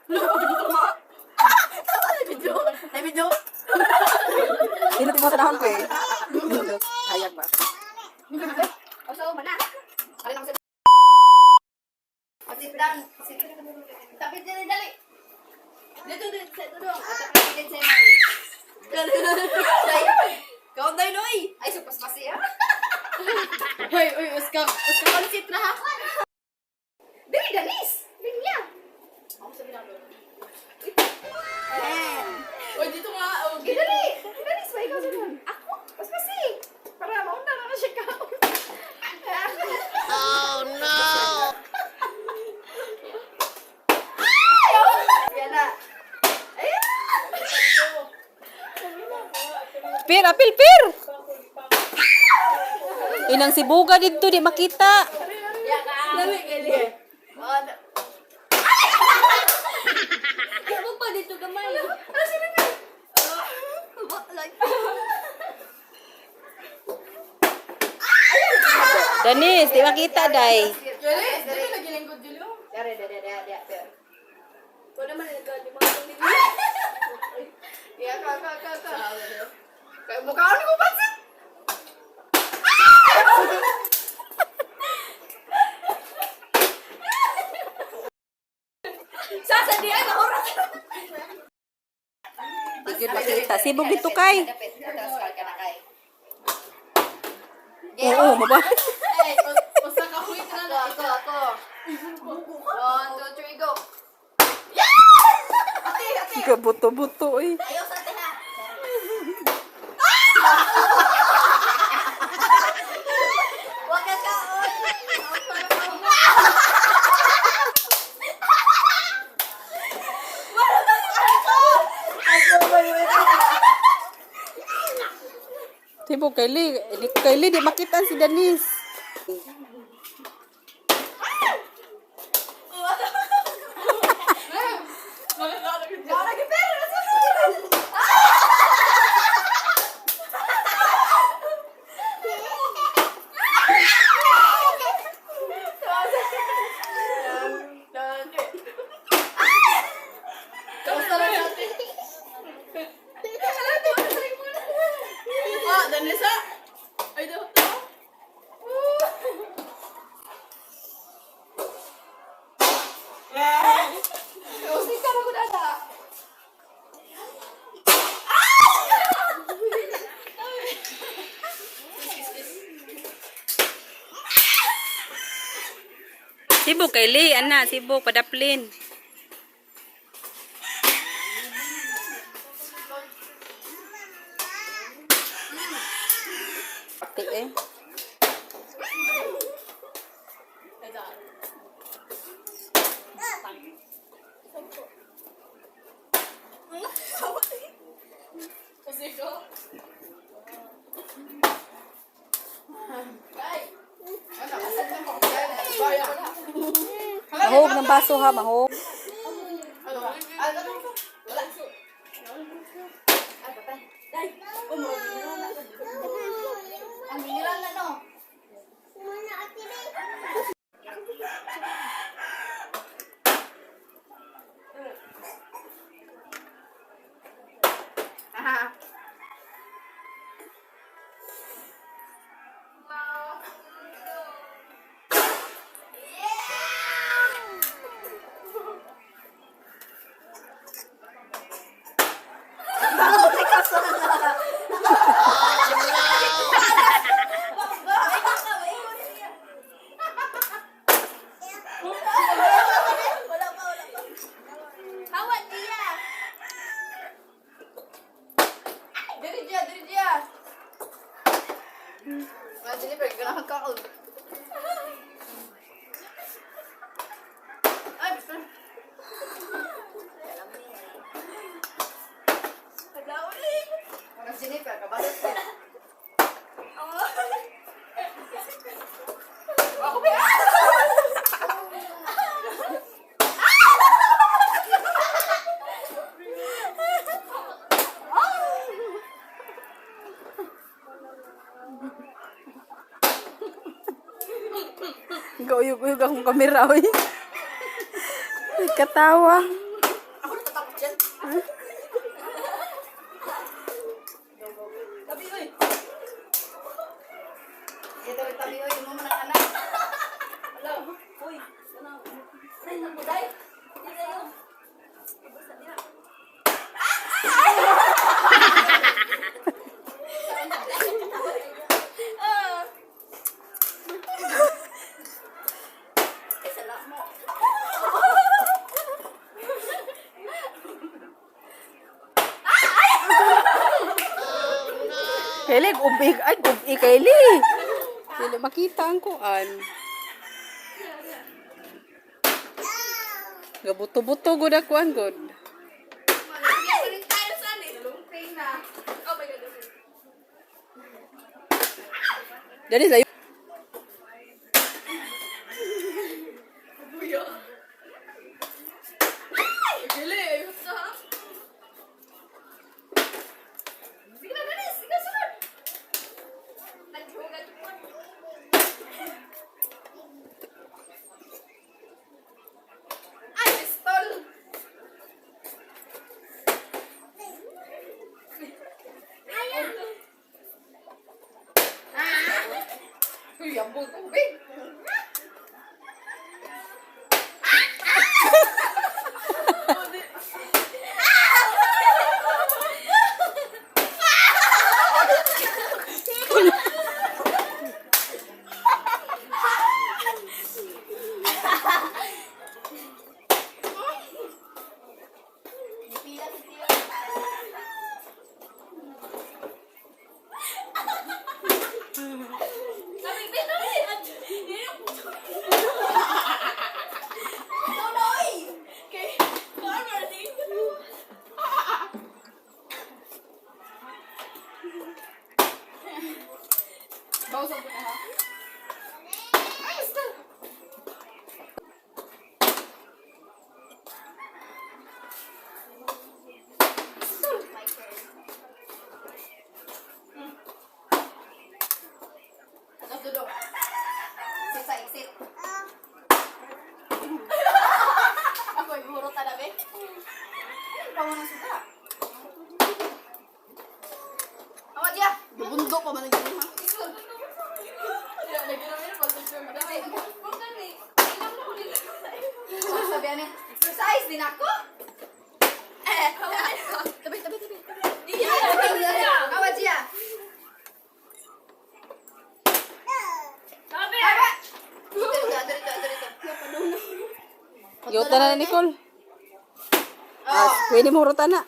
Video. Ay, video. Ini mo sa dahon ko eh. Hayag ba? Oso, mana? Kali lang sa... Masip lang. Tapit dali, dali. Dito, dito dong. At tapit din sa'yo. Kau tayo, Noy. Ay, supas-pasi, ha? Uy, uska konsit na, ha? Dali, Danis. Dali niya. Ako sabi lang doon. Uy, dito nga. Dali. Danis, ba ikaw doon? Ako? Pas-pasi. Para mauna na siya ka. Oh no! Yan na. Pir, apil, pir! Inang sibuga dito, di makita. Dali, gali. Ano pa dito gamay? Ano sila nga? Danis, di makita, day. Dali, dali lagi lingkod dulu. Dali. Kau naman nagka-dimang dito. Ya, ka. Kayak mukha ko ko pansin. Sasa dia na oras. Di makita. Sibog dito kay. Oo, maba. Eh, usa ka huwit na ako. 1, 2, 3, go. Ate. Ika buto-buto eh. Ayaw sa ate ha. Wag ka kaon. Sibog Kylie, di makita si Danis. Danisa? Ay, daw to. Usik ka mo dada. Sibog Kylie, ana, sibog padaplin. Pati eh. Usik ko. Ay. Ano, asan na mo? Baya. Mahog ng baso ha, mahog. Ano? Wala. Ay, patay. Day. Ang mingilan na, no? Aha. Hawat dia. Diri dia. Jadi pegang kau. Ay, betul. Ada uling. Orang sini kabalit. Aku biar. Gauyog-uyog akong kamera, oy. Katawa. Tabi, oy. Ito, tabi, oy. Mo man ang anak. Hello. Uy. Ano? Ay, nabuday. Hindi kayo. Ibasa niya. Salak mo. Kayli, gubig. Ay, gubig, Kayli. Kayli, makita ang kuan. Gabuto-buto, good ang kuan, good. Galing tayo saan eh. Lungping na. Oh my God. Okay. Jadi, sa'yo. Buyo. Ay! Gili. Ayos na ha. Sige na, Dennis. Sige, sunod. Naghugat mo. Ay, pistol. Uy, ang tubig. Bawasan ko na ha. Ayos na. Ano dudok? Sit sa exit. Ako ay hurot na be. Kamu na suka. Awat dia. Bundok pa man ang ganun, ha. Sabihan niya, exercise din ako. Tabi. Awat dia. Tabi. Dito. Yota na, Nicole. Oh. Pwede mo hurutan na.